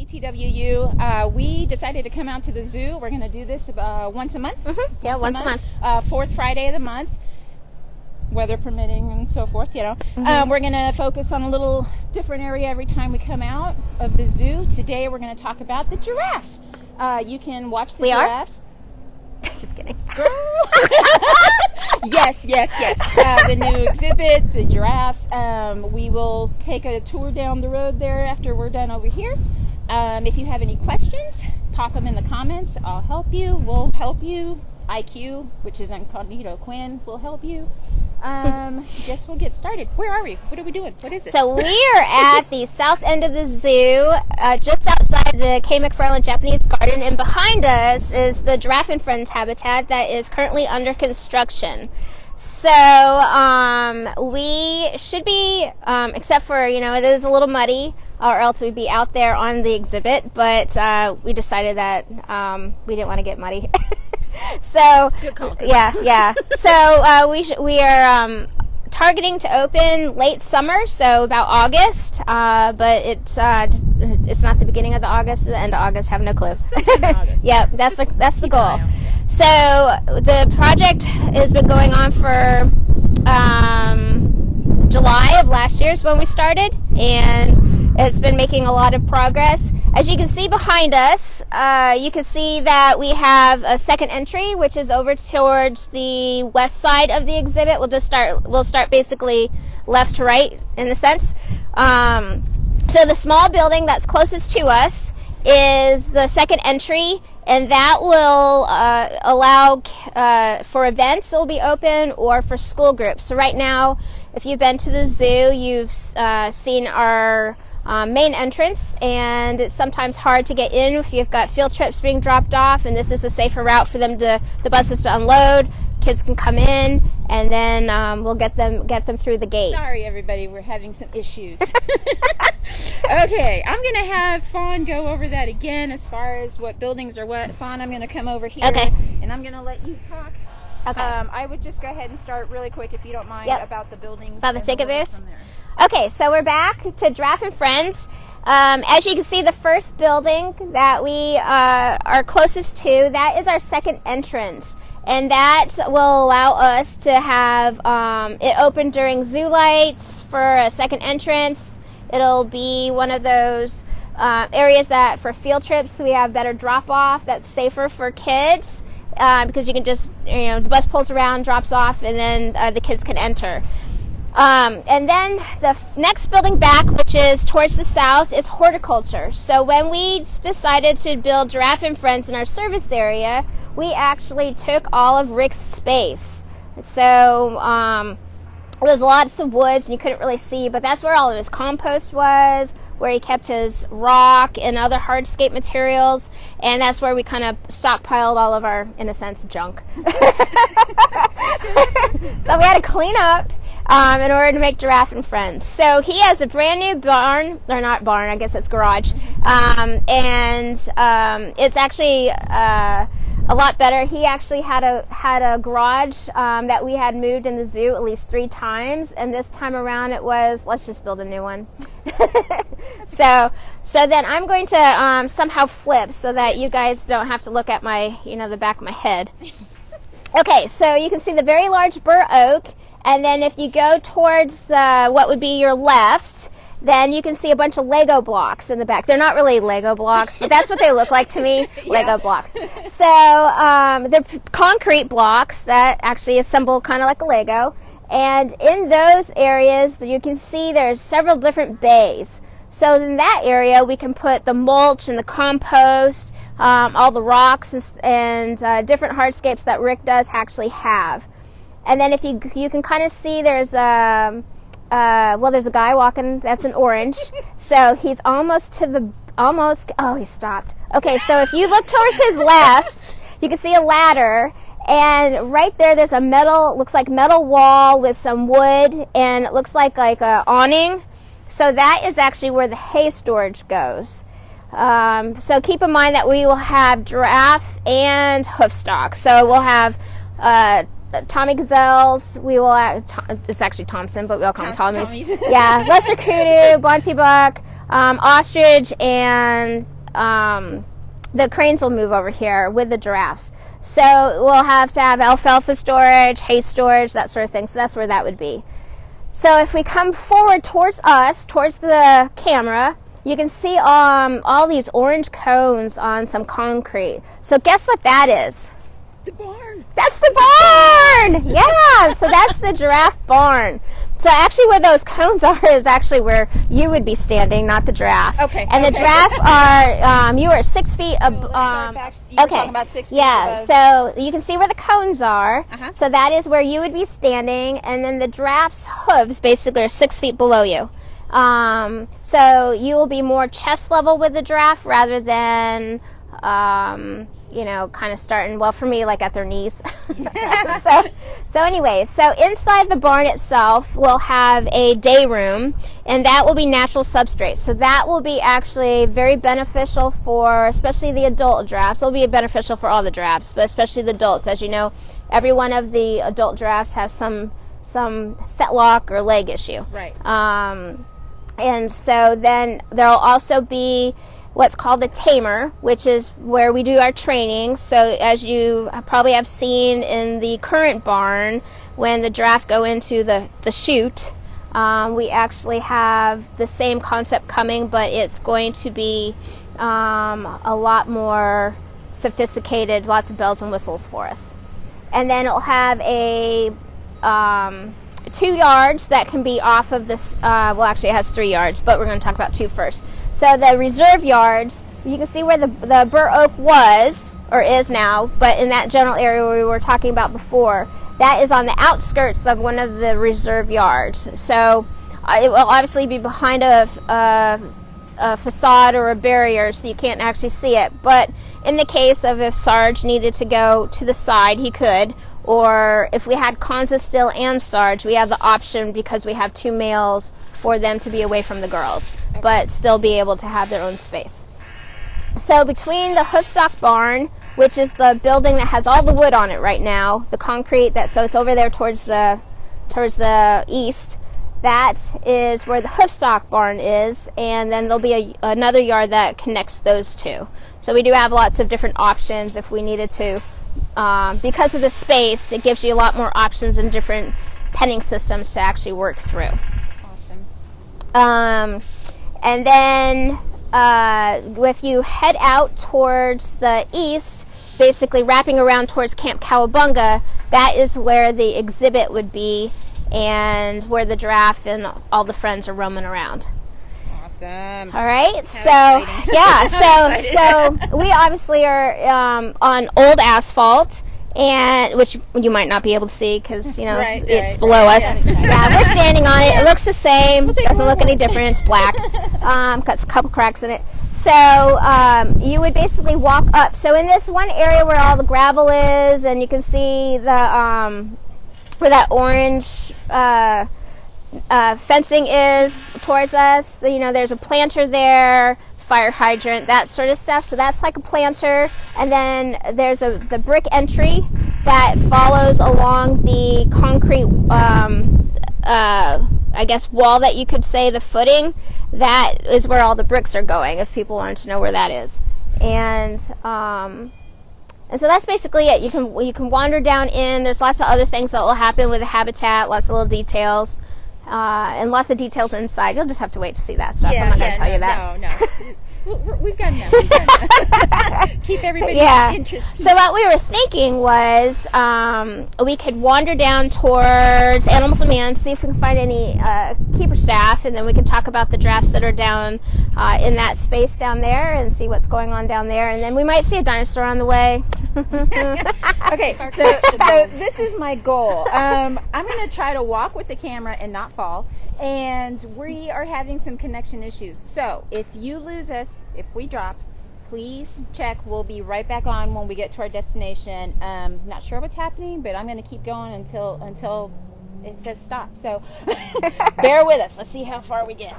KTWU. We decided to come out to the zoo. We're going to do this once a month. Mm-hmm. Yeah, once a month. Fourth Friday of the month, weather permitting and so forth, you know. Mm-hmm. We're going to focus on a little different area every time we come out of the zoo. Today we're going to talk about the giraffes. You can watch the giraffes. Just kidding. Yes. The new exhibit, the giraffes. We will take a tour down the road there after we're done over here. If you have any questions, pop them in the comments. I'll help you. We'll help you. IQ, which is incognito Quinn, will help you. Guess we'll get started. Where are we? What are we doing? What is it? So we are at the south end of the zoo, just outside the K. McFarland Japanese Garden, and behind us is the Giraffe and Friends habitat that is currently under construction. So we should be, except for, it is a little muddy, or else we'd be out there on the exhibit, but we decided that we didn't want to get muddy. So yeah. So we are targeting to open late summer, so about August. But it's not the beginning of the August, the end of August. Have no clue. August. Yeah, that's the goal. So the project has been going on for July of last year is when we started, and it's been making a lot of progress. As you can see behind us, you can see that we have a second entry, which is over towards the west side of the exhibit. We'll start basically left to right in a sense. So the small building that's closest to us is the second entry, and that will allow for events that will be open or for school groups. So right now, if you've been to the zoo, you've seen our main entrance, and it's sometimes hard to get in if you've got field trips being dropped off, and this is a safer route for the buses to unload. Kids can come in, and then we'll get them through the gate. Sorry, everybody, we're having some issues. Okay, I'm going to have Fawn go over that again as far as what buildings are what. Fawn, I'm going to come over here, and I'm going to let you talk. Okay. I would just go ahead and start really quick, if you don't mind, about the buildings. About the ticket booth? Okay, so we're back to Giraffe and Friends. As you can see, the first building that we are closest to, that is our second entrance. And that will allow us to have it open during zoo lights for a second entrance. It'll be one of those areas that for field trips we have better drop-off that's safer for kids because you can just, the bus pulls around, drops off, and then the kids can enter. And then the next building back, which is towards the south, is horticulture. So when we decided to build Giraffe and Friends in our service area, we actually took all of Rick's space. So it was lots of woods, and you couldn't really see, but that's where all of his compost was, where he kept his rock and other hardscape materials, and that's where we kind of stockpiled all of our, in a sense, junk. So we had to clean up in order to make Giraffe and Friends. So he has a brand new barn, or not barn, I guess it's garage, and it's actually a lot better. He actually had a garage that we had moved in the zoo at least 3 times, and this time around it was, let's just build a new one. So then I'm going to somehow flip so that you guys don't have to look at my, the back of my head. Okay, so you can see the very large bur oak, and then if you go towards what would be your left, then you can see a bunch of Lego blocks in the back. They're not really Lego blocks, but that's what they look like to me, Lego blocks. So they're concrete blocks that actually assemble kind of like a Lego. And in those areas, you can see there's several different bays. So in that area, we can put the mulch and the compost, all the rocks and different hardscapes that Rick does actually have. And then if you can kind of see there's there's a guy walking, that's an orange. So he's he stopped. Okay, so if you look towards his left, you can see a ladder, and right there's a looks like metal wall with some wood, and it looks like a awning. So that is actually where the hay storage goes. So keep in mind that we will have giraffe and hoof stock. So we'll have Tommy gazelles. We will. It's actually Thompson, but we all call them Tommies. Tommies. Yeah, lesser kudu, Bonte buck, ostrich, and the cranes will move over here with the giraffes. So we'll have to have alfalfa storage, hay storage, that sort of thing. So that's where that would be. So if we come forward towards us, towards the camera, you can see all these orange cones on some concrete. So guess what that is? The barn. That's the barn! Yeah, so that's the giraffe barn. So actually where those cones are is actually where you would be standing, not the giraffe. Okay. And the giraffe are, you are 6 feet above. You were talking about 6 feet Yeah, above. so you can see where the cones are. So that is where you would be standing. And then the giraffe's hooves basically are 6 feet below you. So you will be more chest level with the giraffe rather than, you know, kind of starting, well, for me, like at their knees. So anyway, so inside the barn itself, we'll have a day room, and that will be natural substrate. So that will be actually very beneficial for, especially the adult giraffes. It'll be beneficial for all the giraffes, but especially the adults. As you know, every one of the adult giraffes have some fetlock or leg issue. Right. And so then there'll also be what's called a tamer, which is where we do our training. So as you probably have seen in the current barn, when the giraffe go into the chute, we actually have the same concept coming, but it's going to be a lot more sophisticated, lots of bells and whistles for us. And then it'll have a 2 yards that can be off of this, well, actually it has 3 yards, but we're going to talk about 2 first. So the reserve yards, you can see where the bur oak was, or is now, but in that general area we were talking about before, that is on the outskirts of one of the reserve yards. So it will obviously be behind a facade or a barrier, so you can't actually see it. But in the case of if Sarge needed to go to the side, he could. Or if we had Kanza still and Sarge, we have the option, because we have 2 males, for them to be away from the girls, but still be able to have their own space. So between the hoofstock barn, which is the building that has all the wood on it right now, the concrete, so it's over there towards the east, that is where the hoofstock barn is, and then there'll be another yard that connects those two. So we do have lots of different options if we needed to. Because of the space, it gives you a lot more options and different penning systems to actually work through. Awesome. And then if you head out towards the east, basically wrapping around towards Camp Cowabunga, that is where the exhibit would be and where the giraffe and all the friends are roaming around. Awesome. All right, Exciting. so we obviously are on old asphalt, and which you might not be able to see because it's below us. Yeah, we're standing on it. It looks the same. Doesn't look any different. It's black. Got a couple cracks in it. So you would basically walk up. So in this one area where all the gravel is, and you can see the where that orange fencing is towards us. There's a planter there, fire hydrant, that sort of stuff. So that's like a planter. And then there's the brick entry that follows along the concrete, I guess, wall that you could say, the footing. That is where all the bricks are going, if people wanted to know where that is. And so that's basically it. You can wander down in. There's lots of other things that will happen with the habitat, lots of little details. And lots of details inside. You'll just have to wait to see that stuff. I'm not going to tell you that. No. We've got enough. Keep everybody interested. So what we were thinking was we could wander down towards Animals and Man, see if we can find any keeper staff, and then we can talk about the giraffes that are down in that space down there and see what's going on down there. And then we might see a dinosaur on the way. Okay, so this is my goal. I'm going to try to walk with the camera and not fall. And we are having some connection issues. So if you lose us, if we drop, please check. We'll be right back on when we get to our destination. Not sure what's happening, but I'm going to keep going until it says stop. So bear with us. Let's see how far we get.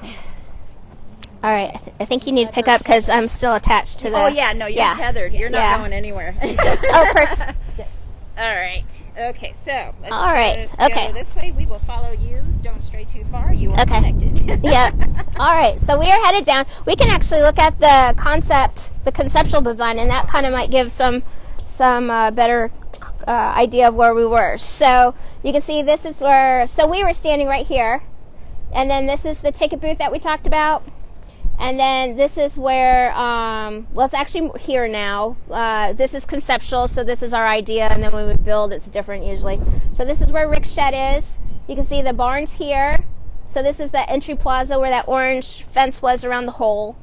All right. I think you need to pick up because I'm still attached to the... Oh, yeah. No, you're tethered. You're not going anywhere. Oh, of course. Yes. All right. Okay. So let's All right, just okay. go this way. We will follow you. Don't stray too far. You are Okay. connected. Yeah. All right. So we are headed down. We can actually look at the conceptual design, and that kind of might give some better idea of where we were. So you can see this is where. So we were standing right here, and then this is the ticket booth that we talked about. And then this is where, well, it's actually here now. This is conceptual, so this is our idea, and then when we build, it's different usually. So this is where Rick's shed is. You can see the barn's here. So this is the entry plaza where that orange fence was around the hole.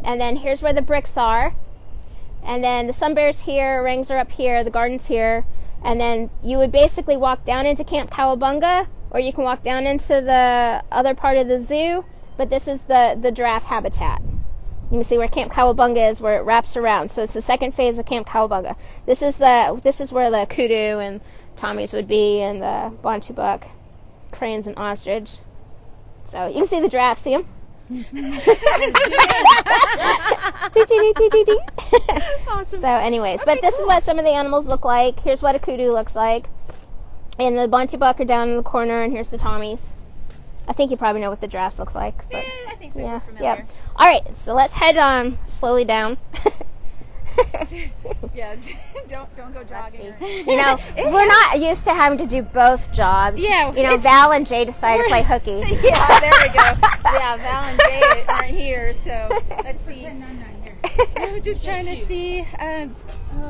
And then here's where the bricks are. And then the Sun Bear's here, Rangs are up here, the garden's here. And then you would basically walk down into Camp Cowabunga, or you can walk down into the other part of the zoo. But this is the giraffe habitat. You can see where Camp Cowabunga is, where it wraps around. So it's the second phase of Camp Cowabunga. This is where the kudu and Tommies would be, and the Bantu buck, cranes and ostrich. So you can see the giraffe. See them? Awesome. So anyways, but this is what some of the animals look like. Here's what a kudu looks like. And the Bantu buck are down in the corner, and here's the Tommies. I think you probably know what the giraffes looks like. But I think so. yeah, We're familiar. yep. All right, so let's head slowly down. Yeah. Don't go jogging. You know, we're not used to having to do both jobs. Yeah, You know, Val and Jay decided to play hooky. Yeah, there we go. Yeah, Val and Jay aren't here, so let's see. I'm just trying to see.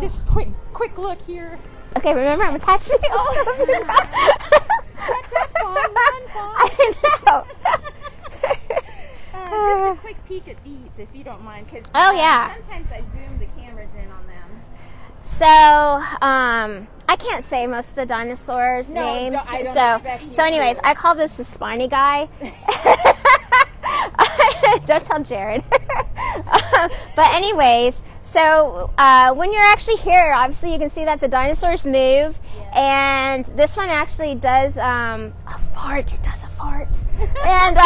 Just quick look here. Okay, remember I'm attached to you. Catch up, Fawn. Run, Fawn. I know. Just a quick peek at these, if you don't mind, because Oh, yeah. sometimes I zoom the cameras in on them. So, I can't say most of the dinosaurs' No, names. I don't expect you So anyways, to. I call this the spiny guy. Don't tell Jared. But anyways, so when you're actually here, obviously you can see that the dinosaurs move, and this one actually does a fart. It does a fart. And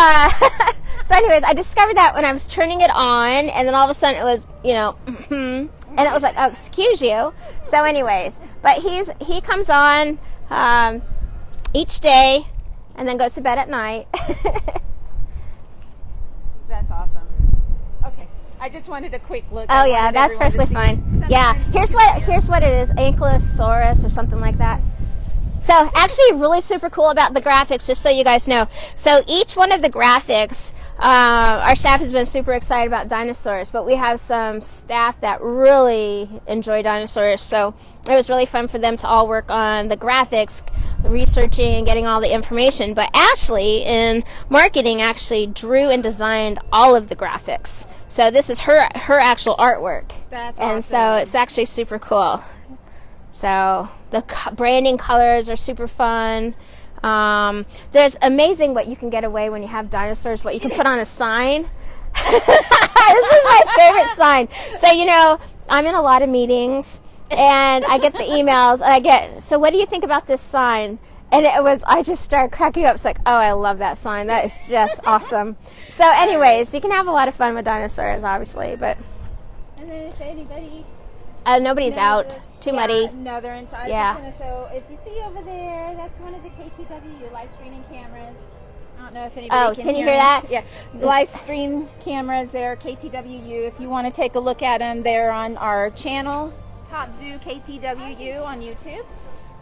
so anyways, I discovered that when I was turning it on, and then all of a sudden it was, and it was like, oh, excuse you. So anyways, but he comes on each day and then goes to bed at night. That's awesome. Okay, I just wanted a quick look. Oh I yeah, wanted that's everyone to perfectly see. fine. Yeah, Sometimes- here's what it is, Ankylosaurus or something like that. So actually really super cool about the graphics, just so you guys know. So each one of the graphics, our staff has been super excited about dinosaurs, but we have some staff that really enjoy dinosaurs. So it was really fun for them to all work on the graphics, researching and getting all the information. But Ashley in marketing actually drew and designed all of the graphics. So this is her actual artwork. That's And so awesome. it's actually super cool. So the branding colors are super fun. There's amazing what you can get away when you have dinosaurs, what you can put on a sign. This is my favorite sign. So, I'm in a lot of meetings, and I get the emails, and so what do you think about this sign? And I just started cracking up. It's like, oh, I love that sign. That is just awesome. So anyways, you can have a lot of fun with dinosaurs, obviously, but And then if anybody nobody's out. notice- Too yeah, muddy. No, they're inside. Yeah. I'm just gonna show. If you see over there, that's one of the KTWU live streaming cameras. I don't know if anybody Oh, can you hear that? Yeah, live stream cameras there, KTWU. If you want to take a look at them, they're on our channel, Top Zoo KTWU on YouTube.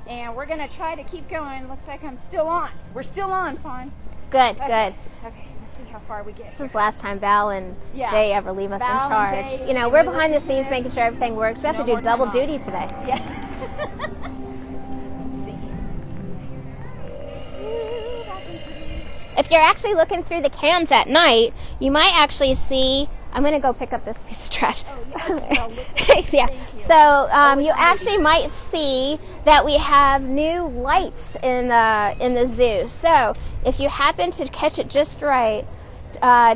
And we're gonna try to keep going. Looks like I'm still on. We're still on, Fawn. Good, Okay. good. Okay, let's see how far we get. This is the last time Val and Yeah. Jay ever leave us Val in and charge. Jay, We're we behind the listen to scenes this. making sure everything works. We have No to do more double time duty off. today. Yeah. Let's see. If you're actually looking through the cams at night, you might actually see. I'm going to go pick up this piece of trash. Yeah. So you actually might see that we have new lights in the zoo. So if you happen to catch it just right,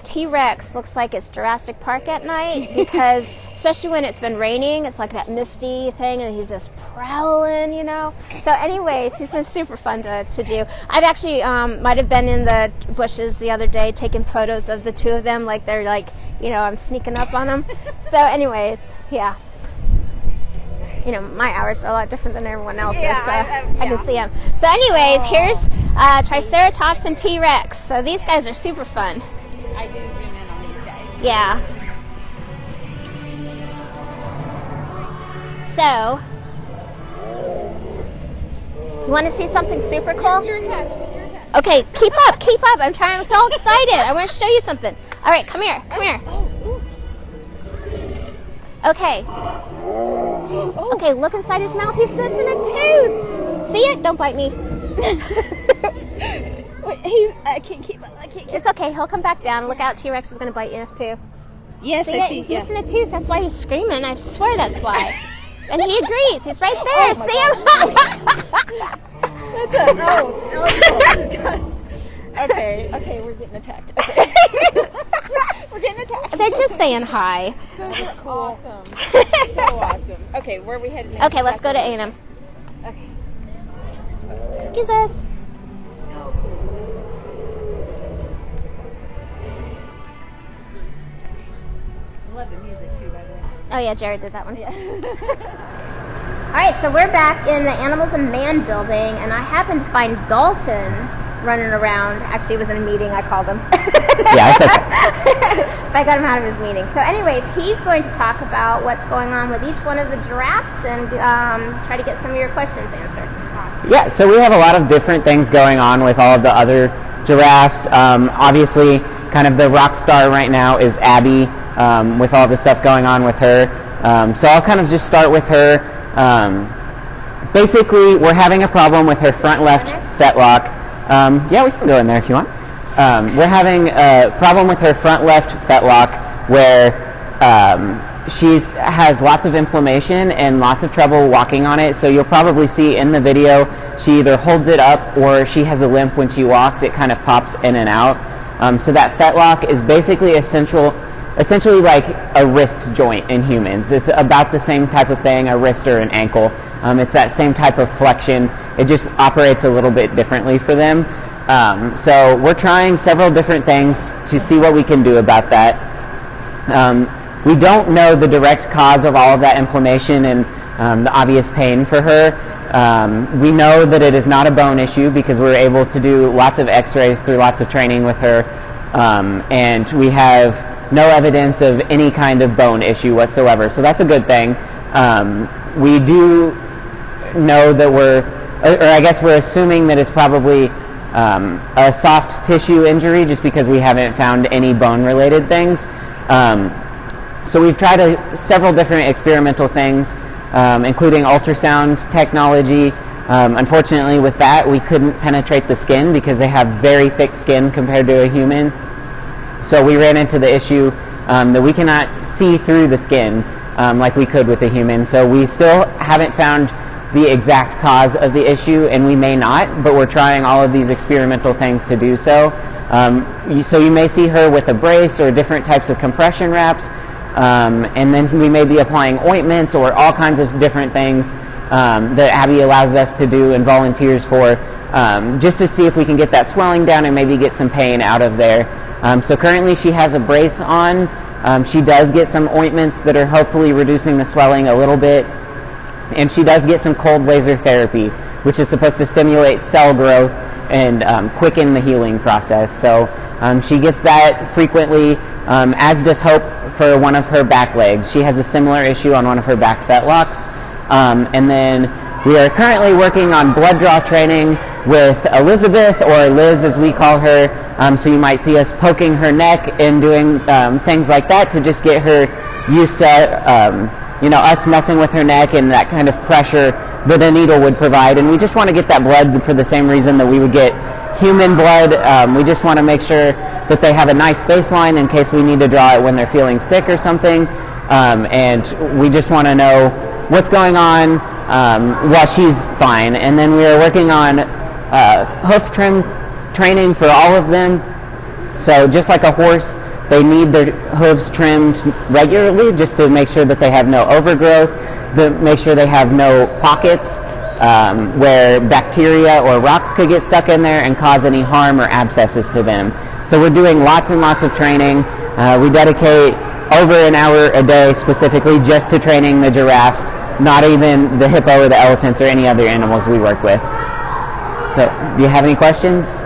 T-Rex looks like it's Jurassic Park at night, because especially when it's been raining, it's like that misty thing, and he's just prowling, So anyways, he's been super fun to do. I've actually might have been in the bushes the other day taking photos of the two of them, like they're like, I'm sneaking up on them. So anyways, yeah. my hours are a lot different than everyone else's, Yeah, so I I can see them. So anyways, here's Triceratops and T-Rex. So these guys are super fun. I do zoom in on these guys. Yeah. So, you want to see something super cool? You're attached. Okay, keep up. I'm so excited. I want to show you something. All right, come here. Okay. Okay, look inside his mouth. He's missing a tooth. See it? Don't bite me. Wait, I can't keep up. It's okay. He'll come back down. Look out. T-Rex is going to bite you, too. Yes, See it? He's missing a tooth. That's why he's screaming. I swear that's why. And he agrees. He's right there. See him? That's it. No. Okay, we're getting attacked. Okay. We're getting attacked. They're just saying hi. That is awesome. So awesome. Okay, where are we headed now? Okay, let's go to A&M. Okay. Excuse us. Love the music too, by the way. Oh yeah, Jared did that one. Yeah. All right, so we're back in the Animals and Man building, and I happened to find Dalton running around. Actually, he was in a meeting. I called him. Yeah, it's okay. I got him out of his meeting. So anyways, he's going to talk about what's going on with each one of the giraffes and try to get some of your questions answered. Awesome. Yeah, so we have a lot of different things going on with all of the other giraffes. Obviously, kind of the rock star right now is Abby, with all the stuff going on with her. So I'll kind of just start with her. Basically, we're having a problem with her front left fetlock. Yeah, we can go in there if you want. We're having a problem with her front left fetlock where she has lots of inflammation and lots of trouble walking on it. So you'll probably see in the video she either holds it up or she has a limp when she walks. It kind of pops in and out. So that fetlock is basically essentially like a wrist joint in humans. It's about the same type of thing, a wrist or an ankle. It's that same type of flexion. It just operates a little bit differently for them. So we're trying several different things to see what we can do about that. We don't know the direct cause of all of that inflammation and the obvious pain for her. We know that it is not a bone issue because we're able to do lots of x-rays through lots of training with her, and we have no evidence of any kind of bone issue whatsoever, so that's a good thing. We do know that we're assuming that it's probably a soft tissue injury just because we haven't found any bone related things. So we've tried several different experimental things, including ultrasound technology. Unfortunately with that we couldn't penetrate the skin because they have very thick skin compared to a human. So we ran into the issue that we cannot see through the skin like we could with a human. So we still haven't found the exact cause of the issue, and we may not, but we're trying all of these experimental things to do so. So you may see her with a brace or different types of compression wraps, and then we may be applying ointments or all kinds of different things that Abby allows us to do and volunteers for, just to see if we can get that swelling down and maybe get some pain out of there. So currently she has a brace on. She does get some ointments that are hopefully reducing the swelling a little bit, and she does get some cold laser therapy, which is supposed to stimulate cell growth and quicken the healing process. So she gets that frequently, as does Hope for one of her back legs. She has a similar issue on one of her back fetlocks. And then we are currently working on blood draw training with Elizabeth, or Liz as we call her. So you might see us poking her neck and doing things like that to just get her used to us messing with her neck and that kind of pressure that a needle would provide. And we just want to get that blood for the same reason that we would get human blood. We just want to make sure that they have a nice baseline in case we need to draw it when they're feeling sick or something. And we just want to know what's going on while she's fine. And then we are working on hoof trim training for all of them. So just like a horse, they need their hooves trimmed regularly just to make sure that they have no overgrowth, to make sure they have no pockets where bacteria or rocks could get stuck in there and cause any harm or abscesses to them. So we're doing lots and lots of training. We dedicate over an hour a day specifically just to training the giraffes. not even the hippo or the elephants or any other animals we work with. So, do you have any questions?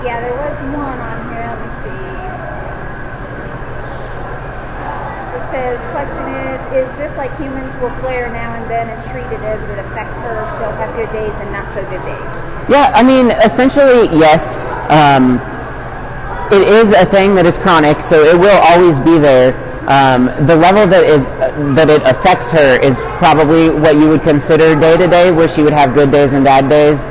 Yeah, there was one on here. Let me see. It says, question is this like humans will flare now and then and treat it as it affects her? She'll have good days and not so good days. Yeah, I mean, essentially, yes. It is a thing that is chronic, so it will always be there. The level that it affects her is probably what you would consider day to day, where she would have good days and bad days.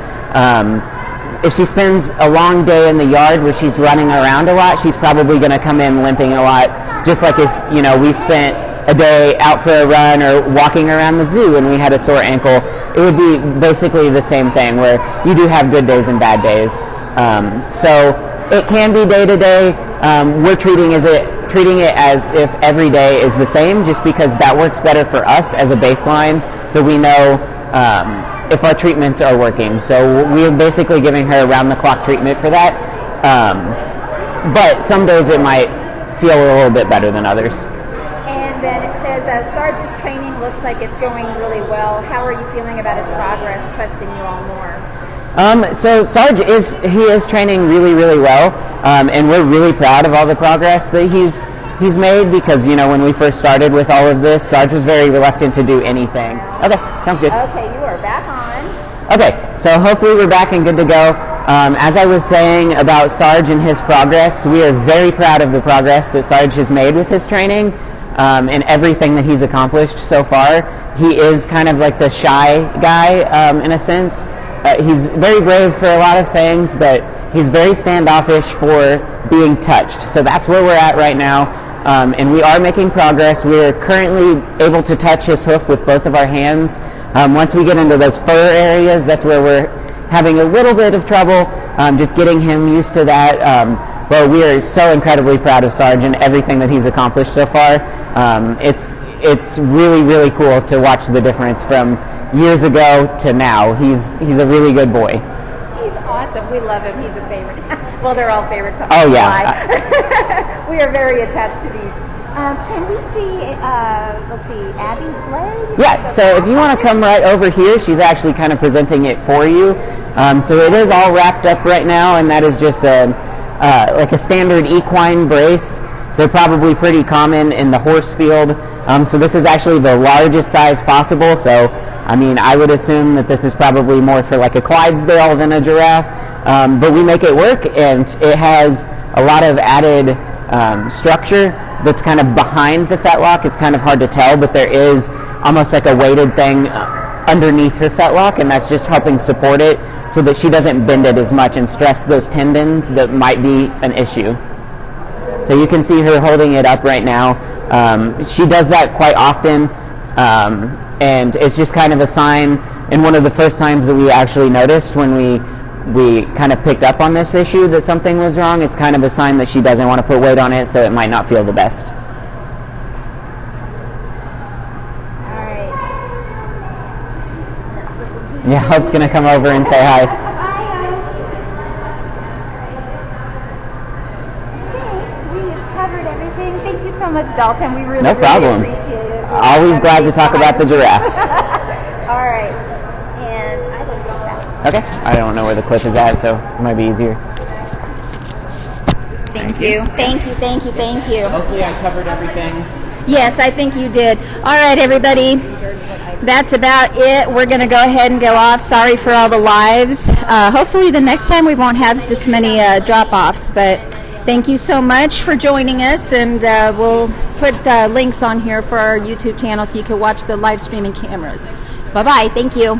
If she spends a long day in the yard where she's running around a lot, she's probably going to come in limping a lot. Just like if we spent a day out for a run or walking around the zoo and we had a sore ankle, it would be basically the same thing, where you do have good days and bad days. So it can be day to day. We're treating it as if every day is the same, just because that works better for us as a baseline, that we know if our treatments are working. So we're basically giving her around-the-clock treatment for that. But some days it might feel a little bit better than others. And then it says, Sarge's training looks like it's going really well. How are you feeling about his progress, trusting you all more? So Sarge is training really, really well, and we're really proud of all the progress that he's made, because when we first started with all of this, Sarge was very reluctant to do anything. Okay, sounds good. Okay, you are back on. Okay, so hopefully we're back and good to go. As I was saying about Sarge and his progress, we are very proud of the progress that Sarge has made with his training, and everything that he's accomplished so far. He is kind of like the shy guy in a sense. He's very brave for a lot of things, but he's very standoffish for being touched. So that's where we're at right now, and we are making progress. We're currently able to touch his hoof with both of our hands. Once we get into those fur areas, that's where we're having a little bit of trouble, just getting him used to that. But we are so incredibly proud of Sarge and everything that he's accomplished so far. It's really, really cool to watch the difference from years ago to now. He's a really good boy. He's awesome. We love him. He's a favorite. Well, they're all favorites. Oh yeah. We are very attached to these. Can we see, let's see, Abby's leg? Yeah, so if you want to come right over here, she's actually kind of presenting it for you. So it is all wrapped up right now, and that is just like a standard equine brace. They're probably pretty common in the horse field. So this is actually the largest size possible. So, I mean, I would assume that this is probably more for like a Clydesdale than a giraffe. But we make it work, and it has a lot of added structure that's kind of behind the fetlock. It's kind of hard to tell, but there is almost like a weighted thing underneath her fetlock, and that's just helping support it so that she doesn't bend it as much and stress those tendons that might be an issue. So you can see her holding it up right now. She does that quite often, and it's just kind of a sign, and one of the first signs that we actually noticed when we kind of picked up on this issue that something was wrong. It's kind of a sign that she doesn't want to put weight on it, so it might not feel the best. All right. Yeah, Hope's going to come over and say hi. We have covered everything. Thank you so much, Dalton. We really, No problem. really appreciate it. Always glad to talk about the giraffes. All right. And I will take that. Okay, I don't know where the clip is at, so it might be easier. Thank you. Thank you, thank you, thank you. Hopefully I covered everything. Yes, I think you did. All right, everybody. That's about it. We're going to go ahead and go off. Sorry for all the lives. Hopefully the next time we won't have this many drop-offs, but thank you so much for joining us, and we'll put links on here for our YouTube channel so you can watch the live streaming cameras. Bye-bye. Thank you.